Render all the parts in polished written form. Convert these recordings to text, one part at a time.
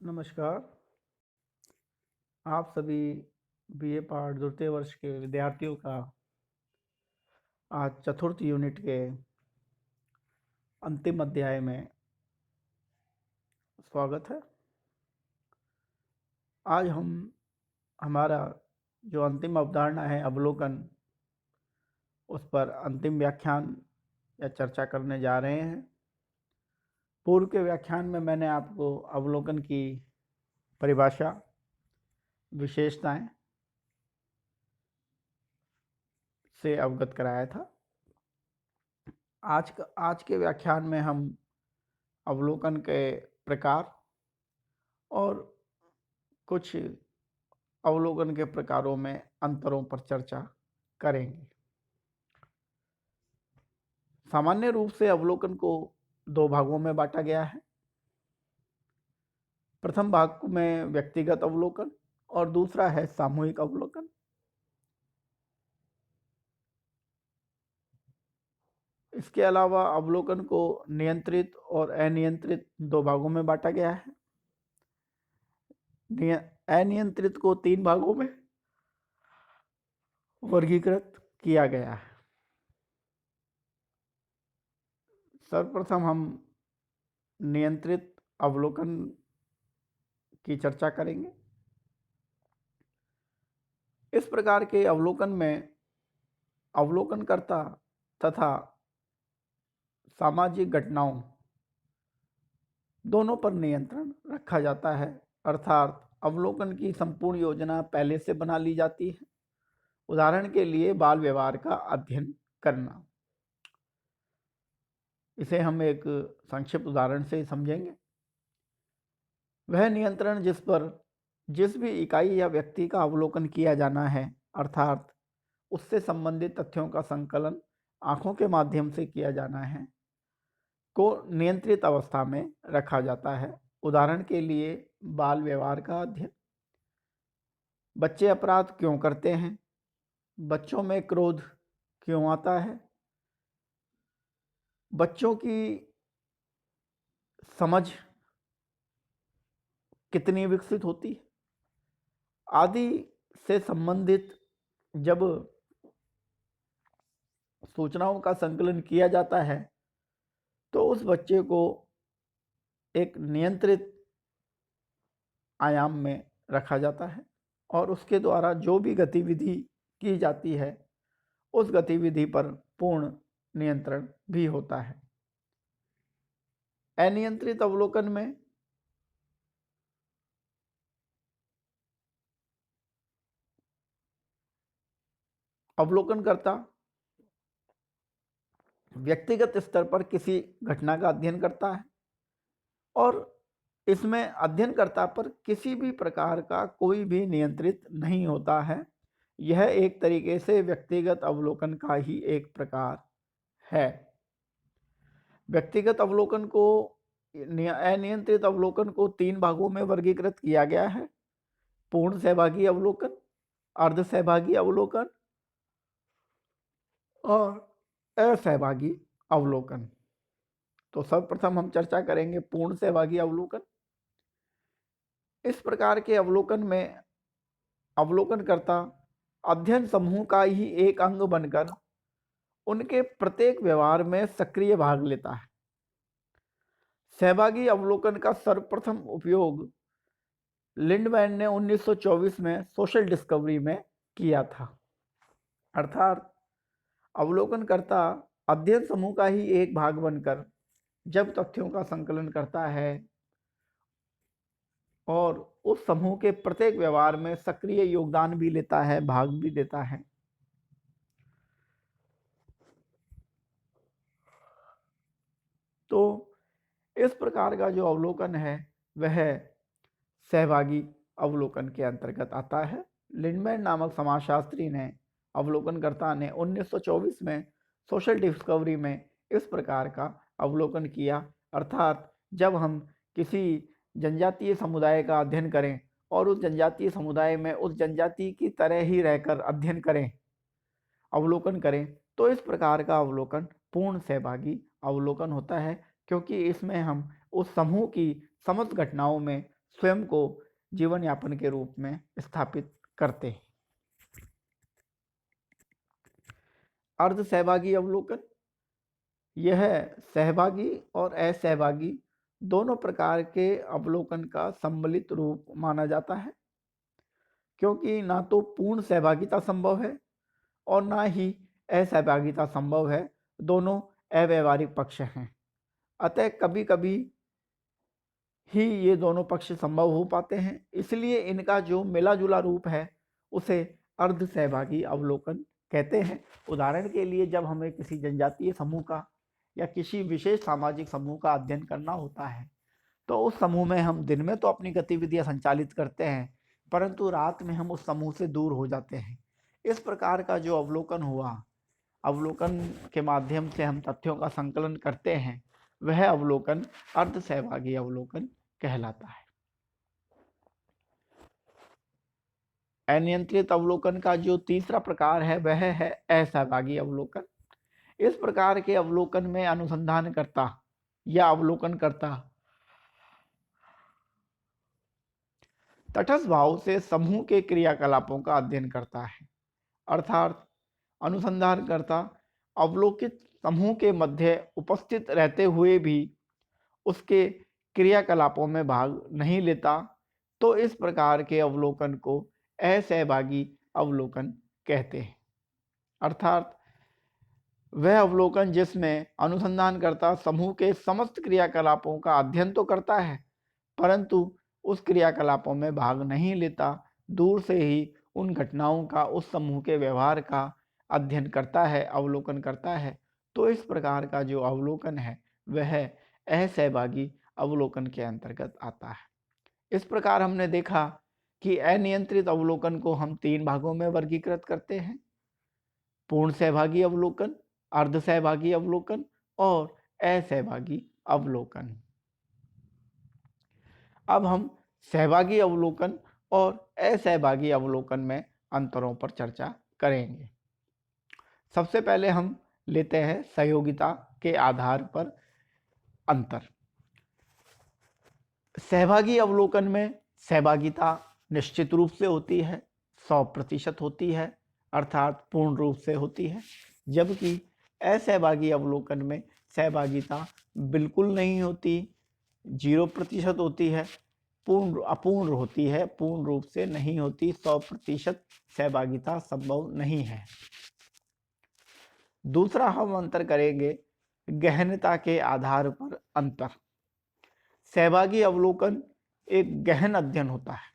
नमस्कार। आप सभी बीए पार्ट द्वितीय वर्ष के विद्यार्थियों का आज चतुर्थ यूनिट के अंतिम अध्याय में स्वागत है। आज हम हमारा जो अंतिम अवधारणा है अवलोकन, उस पर अंतिम व्याख्यान या चर्चा करने जा रहे हैं। पूर्व के व्याख्यान में मैंने आपको अवलोकन की परिभाषा, विशेषताएं से अवगत कराया था। आज के व्याख्यान में हम अवलोकन के प्रकार और कुछ अवलोकन के प्रकारों में अंतरों पर चर्चा करेंगे। सामान्य रूप से अवलोकन को दो भागों में बांटा गया है। प्रथम भाग में व्यक्तिगत अवलोकन और दूसरा है सामूहिक अवलोकन। इसके अलावा अवलोकन को नियंत्रित और अनियंत्रित दो भागों में बांटा गया है। अनियंत्रित को 3 भागों में वर्गीकृत किया गया है। सर्वप्रथम हम नियंत्रित अवलोकन की चर्चा करेंगे। इस प्रकार के अवलोकन में अवलोकनकर्ता तथा सामाजिक घटनाओं दोनों पर नियंत्रण रखा जाता है, अर्थात अवलोकन की संपूर्ण योजना पहले से बना ली जाती है। उदाहरण के लिए बाल व्यवहार का अध्ययन करना। इसे हम एक संक्षिप्त उदाहरण से समझेंगे। वह नियंत्रण जिस पर जिस भी इकाई या व्यक्ति का अवलोकन किया जाना है, अर्थात उससे संबंधित तथ्यों का संकलन आंखों के माध्यम से किया जाना है, को नियंत्रित अवस्था में रखा जाता है। उदाहरण के लिए बाल व्यवहार का अध्ययन। बच्चे अपराध क्यों करते हैं? बच्चों में क्रोध क्यों आता है? बच्चों की समझ कितनी विकसित होती है आदि से संबंधित जब सूचनाओं का संकलन किया जाता है तो उस बच्चे को एक नियंत्रित आयाम में रखा जाता है और उसके द्वारा जो भी गतिविधि की जाती है उस गतिविधि पर पूर्ण नियंत्रण भी होता है। अनियंत्रित अवलोकन में अवलोकनकर्ता व्यक्तिगत स्तर पर किसी घटना का अध्ययन करता है और इसमें अध्ययनकर्ता पर किसी भी प्रकार का कोई भी नियंत्रित नहीं होता है। यह एक तरीके से व्यक्तिगत अवलोकन का ही एक प्रकार है। व्यक्तिगत अवलोकन को अनियंत्रित अवलोकन को 3 भागों में वर्गीकृत किया गया है। पूर्ण सहभागी अवलोकन, अर्ध सहभागी अवलोकन और असहभागी अवलोकन। तो सर्वप्रथम हम चर्चा करेंगे पूर्ण सहभागी अवलोकन। इस प्रकार के अवलोकन में अवलोकनकर्ता अध्ययन समूह का ही एक अंग बनकर उनके प्रत्येक व्यवहार में सक्रिय भाग लेता है। सहभागी अवलोकन का सर्वप्रथम उपयोग लिंडमैन ने 1924 में सोशल डिस्कवरी में किया था। अर्थात अवलोकनकर्ता अध्ययन समूह का ही एक भाग बनकर जब तथ्यों का संकलन करता है और उस समूह के प्रत्येक व्यवहार में सक्रिय योगदान भी लेता है, भाग भी देता है, तो इस प्रकार का जो अवलोकन है वह सहभागी अवलोकन के अंतर्गत आता है। लिंडमैन नामक समाजशास्त्री ने अवलोकनकर्ता ने 1924 में सोशल डिस्कवरी में इस प्रकार का अवलोकन किया। अर्थात जब हम किसी जनजातीय समुदाय का अध्ययन करें और उस जनजातीय समुदाय में उस जनजाति की तरह ही रहकर अध्ययन करें, अवलोकन करें, तो इस प्रकार का अवलोकन पूर्ण सहभागी अवलोकन होता है, क्योंकि इसमें हम उस समूह की समस्त घटनाओं में स्वयं को जीवन यापन के रूप में स्थापित करते हैं। अर्ध सहभागी अवलोकन, यह सहभागी और असहभागी दोनों प्रकार के अवलोकन का सम्मिलित रूप माना जाता है, क्योंकि ना तो पूर्ण सहभागिता संभव है और ना ही असहभागिता संभव है, दोनों अव्यवहारिक पक्ष हैं। अतः कभी कभी ही ये दोनों पक्ष संभव हो पाते हैं, इसलिए इनका जो मिला जुला रूप है उसे अर्ध सहभागी अवलोकन कहते हैं। उदाहरण के लिए जब हमें किसी जनजातीय समूह का या किसी विशेष सामाजिक समूह का अध्ययन करना होता है, तो उस समूह में हम दिन में तो अपनी गतिविधियां संचालित करते हैं, परंतु रात में हम उस समूह से दूर हो जाते हैं। इस प्रकार का जो अवलोकन हुआ, अवलोकन के माध्यम से हम तथ्यों का संकलन करते हैं, वह अवलोकन अर्ध सहभागी अवलोकन कहलाता है। अनियंत्रित अवलोकन का जो तीसरा प्रकार है वह है असहभागी अवलोकन। इस प्रकार के अवलोकन में अनुसंधानकर्ता या अवलोकनकर्ता तटस्थ भाव से समूह के क्रियाकलापों का अध्ययन करता है, अर्थात अनुसंधानकर्ता अवलोकित समूह के मध्य उपस्थित रहते हुए भी उसके क्रियाकलापों में भाग नहीं लेता, तो इस प्रकार के अवलोकन को असहभागी अवलोकन कहते हैं। अर्थात वह अवलोकन जिसमें अनुसंधानकर्ता समूह के समस्त क्रियाकलापों का अध्ययन तो करता है, परंतु उस क्रियाकलापों में भाग नहीं लेता, दूर से ही उन घटनाओं का, उस समूह के व्यवहार का अध्ययन करता है, अवलोकन करता है। तो इस प्रकार का जो अवलोकन है वह असहभागी अवलोकन के अंतर्गत आता है। इस प्रकार हमने देखा कि अनियंत्रित अवलोकन को हम 3 भागों में वर्गीकृत करते हैं: पूर्ण सहभागी अवलोकन, अर्ध सहभागी अवलोकन और असहभागी अवलोकन। अब हम सहभागी अवलोकन और असहभागी अवलोकन में अंतरों पर चर्चा करेंगे। सबसे पहले हम लेते हैं सहयोगिता के आधार पर अंतर। सहभागी अवलोकन में सहभागिता निश्चित रूप से होती है, 100% होती है, अर्थात पूर्ण रूप से होती है, जबकि असहभागी अवलोकन में सहभागिता बिल्कुल नहीं होती, 0% होती है, अपूर्ण होती है, पूर्ण रूप से नहीं होती, 100% सहभागिता संभव नहीं है। दूसरा हम अंतर करेंगे गहनता के आधार पर अंतर। सहभागी अवलोकन एक गहन अध्ययन होता है।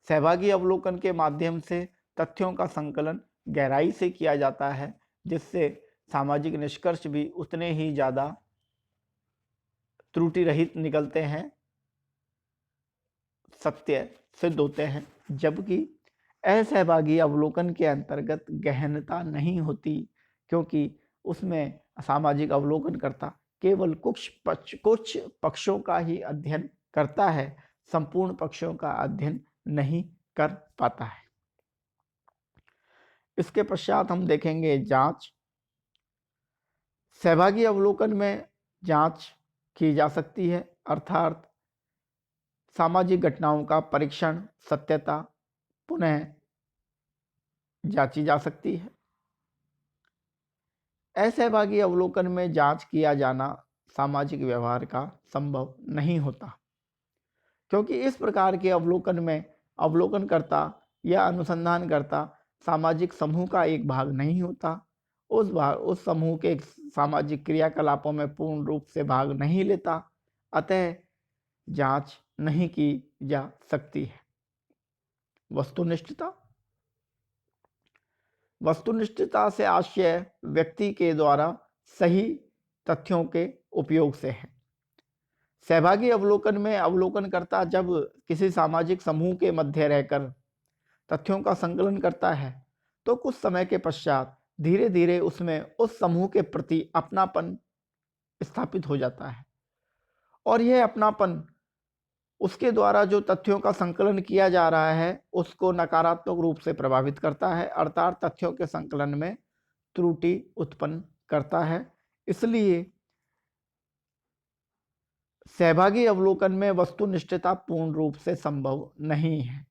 सहभागी अवलोकन के माध्यम से तथ्यों का संकलन गहराई से किया जाता है, जिससे सामाजिक निष्कर्ष भी उतने ही ज़्यादा त्रुटि रहित निकलते हैं, सत्य सिद्ध होते हैं। जबकि असहभागी अवलोकन के अंतर्गत गहनता नहीं होती, क्योंकि उसमें सामाजिक अवलोकनकर्ता केवल कुछ पक्षों का ही अध्ययन करता है, संपूर्ण पक्षों का अध्ययन नहीं कर पाता है। इसके पश्चात हम देखेंगे जांच। सहभागी अवलोकन में जांच की जा सकती है, अर्थात सामाजिक घटनाओं का परीक्षण, सत्यता पुनः जांची जा सकती है। असहभागी अवलोकन में जांच किया जाना सामाजिक व्यवहार का संभव नहीं होता, क्योंकि इस प्रकार के अवलोकन में अवलोकनकर्ता या अनुसंधानकर्ता सामाजिक समूह का एक भाग नहीं होता, उस समूह के सामाजिक क्रियाकलापों में पूर्ण रूप से भाग नहीं लेता, अतः जांच नहीं की जा सकती है। वस्तुनिष्ठता। वस्तुनिष्ठता से आशय व्यक्ति के द्वारा सही तथ्यों के उपयोग से है। सहभागी अवलोकन में अवलोकनकर्ता जब किसी सामाजिक समूह के मध्य रहकर तथ्यों का संकलन करता है, तो कुछ समय के पश्चात धीरे धीरे उसमें उस समूह के प्रति अपनापन स्थापित हो जाता है, और यह अपनापन उसके द्वारा जो तथ्यों का संकलन किया जा रहा है उसको नकारात्मक रूप से प्रभावित करता है, अर्थात तथ्यों के संकलन में त्रुटि उत्पन्न करता है। इसलिए सहभागी अवलोकन में वस्तुनिष्ठता पूर्ण रूप से संभव नहीं है,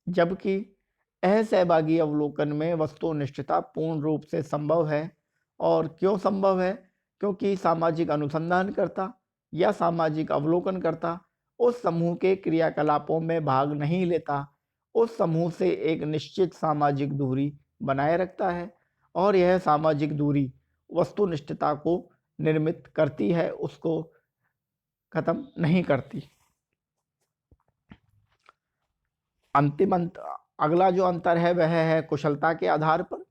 जबकि असहभागी अवलोकन में वस्तुनिष्ठता पूर्ण रूप से संभव है। और क्यों संभव है? क्योंकि सामाजिक अनुसंधानकर्ता या सामाजिक अवलोकनकर्ता उस समूह के क्रियाकलापों में भाग नहीं लेता, उस समूह से एक निश्चित सामाजिक दूरी बनाए रखता है, और यह सामाजिक दूरी वस्तुनिष्ठता को निर्मित करती है, उसको खत्म नहीं करती। अगला जो अंतर है वह है कुशलता के आधार पर।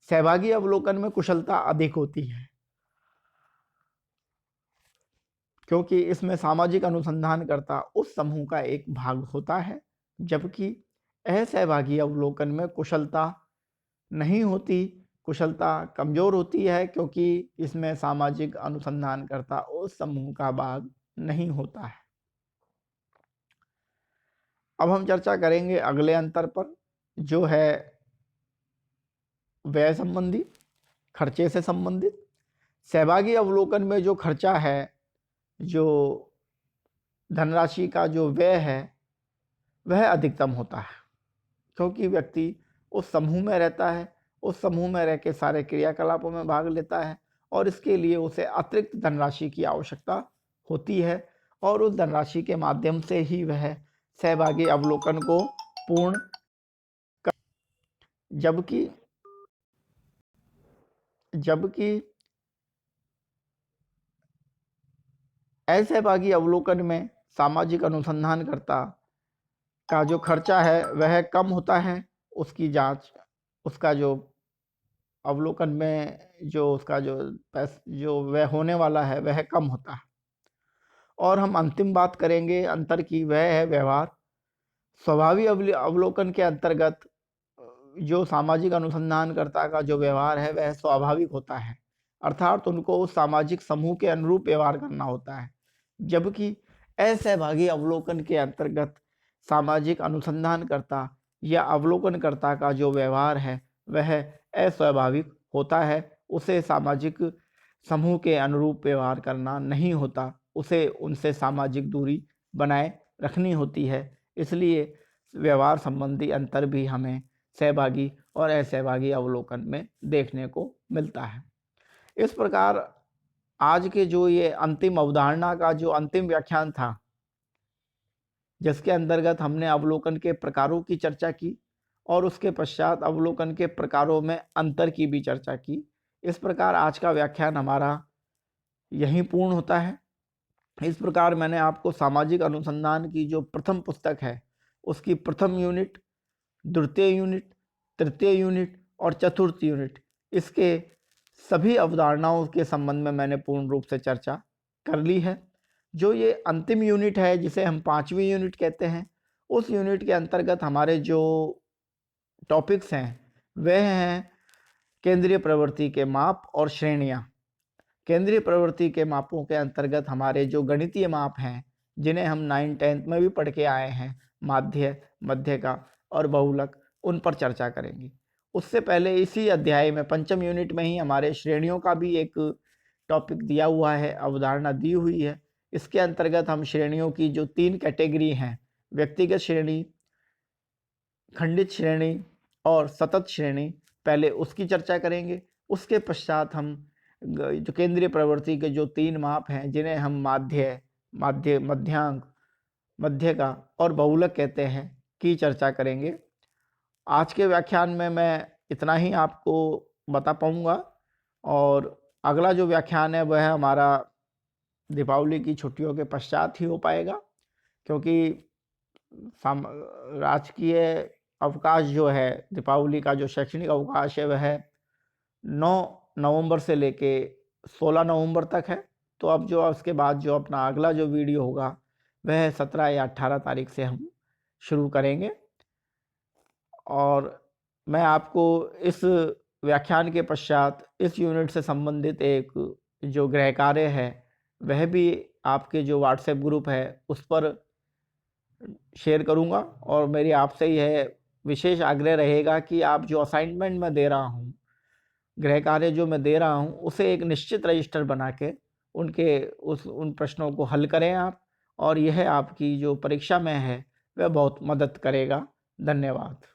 सहभागी अवलोकन में कुशलता अधिक होती है, क्योंकि इसमें सामाजिक अनुसंधानकर्ता उस समूह का एक भाग होता है, जबकि असहभागी अवलोकन में कुशलता नहीं होती, कुशलता कमजोर होती है, क्योंकि इसमें सामाजिक अनुसंधानकर्ता उस समूह का भाग नहीं होता है। अब हम चर्चा करेंगे अगले अंतर पर, जो है व्यय संबंधी, खर्चे से संबंधित। सहभागी अवलोकन में जो खर्चा है, जो धनराशि का जो व्यय है, वह अधिकतम होता है, क्योंकि व्यक्ति उस समूह में रहता है, उस समूह में रह के सारे क्रियाकलापों में भाग लेता है, और इसके लिए उसे अतिरिक्त धनराशि की आवश्यकता होती है, और उस धनराशि के माध्यम से ही वह सहभागी अवलोकन को पूर्ण कर। जबकि असहभागी अवलोकन में सामाजिक अनुसंधानकर्ता का जो खर्चा है वह कम होता है, उसकी जांच, उसका जो अवलोकन में जो उसका जो वह होने वाला है वह कम होता है। और हम अंतिम बात करेंगे अंतर की, वह है व्यवहार। स्वभावी अवलोकन के अंतर्गत जो सामाजिक अनुसंधानकर्ता का जो व्यवहार है वह स्वाभाविक होता है, अर्थात उनको उस सामाजिक समूह के अनुरूप व्यवहार करना होता है, जबकि असहभागी अवलोकन के अंतर्गत सामाजिक अनुसंधानकर्ता या अवलोकनकर्ता का जो व्यवहार है वह अस्वाभाविक होता है, उसे सामाजिक समूह के अनुरूप व्यवहार करना नहीं होता, उसे उनसे सामाजिक दूरी बनाए रखनी होती है। इसलिए व्यवहार संबंधी अंतर भी हमें सहभागी और असहभागी अवलोकन में देखने को मिलता है। इस प्रकार आज के जो ये अंतिम अवधारणा का जो अंतिम व्याख्यान था, जिसके अंतर्गत हमने अवलोकन के प्रकारों की चर्चा की और उसके पश्चात अवलोकन के प्रकारों में अंतर की भी चर्चा की, इस प्रकार आज का व्याख्यान हमारा यहीं पूर्ण होता है। इस प्रकार मैंने आपको सामाजिक अनुसंधान की जो प्रथम पुस्तक है उसकी प्रथम यूनिट, द्वितीय यूनिट, तृतीय यूनिट और चतुर्थ यूनिट, इसके सभी अवधारणाओं के संबंध में मैंने पूर्ण रूप से चर्चा कर ली है। जो ये अंतिम यूनिट है, जिसे हम 5वीं यूनिट कहते हैं, उस यूनिट के अंतर्गत हमारे जो टॉपिक्स हैं वह हैं केंद्रीय प्रवृत्ति के माप और श्रेणियाँ। केंद्रीय प्रवृत्ति के मापों के अंतर्गत हमारे जो गणितीय माप हैं, जिन्हें हम 9th 10th में भी पढ़ के आए हैं, माध्य, मध्यका और बहुलक, उन पर चर्चा करेंगे। उससे पहले इसी अध्याय में 5वीं यूनिट में ही हमारे श्रेणियों का भी एक टॉपिक दिया हुआ है, अवधारणा दी हुई है। इसके अंतर्गत हम श्रेणियों की जो 3 कैटेगरी हैं, व्यक्तिगत श्रेणी, खंडित श्रेणी और सतत श्रेणी, पहले उसकी चर्चा करेंगे। उसके पश्चात हम जो केंद्रीय प्रवृत्ति के जो 3 माप हैं, जिन्हें हम माध्य, मध्यांक, मध्यका और बहुलक कहते हैं, की चर्चा करेंगे। आज के व्याख्यान में मैं इतना ही आपको बता पाऊंगा, और अगला जो व्याख्यान है वह हमारा दीपावली की छुट्टियों के पश्चात ही हो पाएगा, क्योंकि राजकीय अवकाश जो है, दीपावली का जो शैक्षणिक अवकाश है वह 9 नवंबर से लेके 16 नवंबर तक है। तो अब जो उसके बाद जो अपना अगला जो वीडियो होगा वह 17 या 18 तारीख से हम शुरू करेंगे। और मैं आपको इस व्याख्यान के पश्चात इस यूनिट से संबंधित एक जो गृह कार्य है वह भी आपके जो व्हाट्सएप ग्रुप है उस पर शेयर करूंगा, और मेरी आपसे यह विशेष आग्रह रहेगा कि आप जो असाइनमेंट मैं दे रहा हूं, गृह कार्य जो मैं दे रहा हूं, उसे एक निश्चित रजिस्टर बना के उन प्रश्नों को हल करें आप, और यह आपकी जो परीक्षा में है वह बहुत मदद करेगा। धन्यवाद।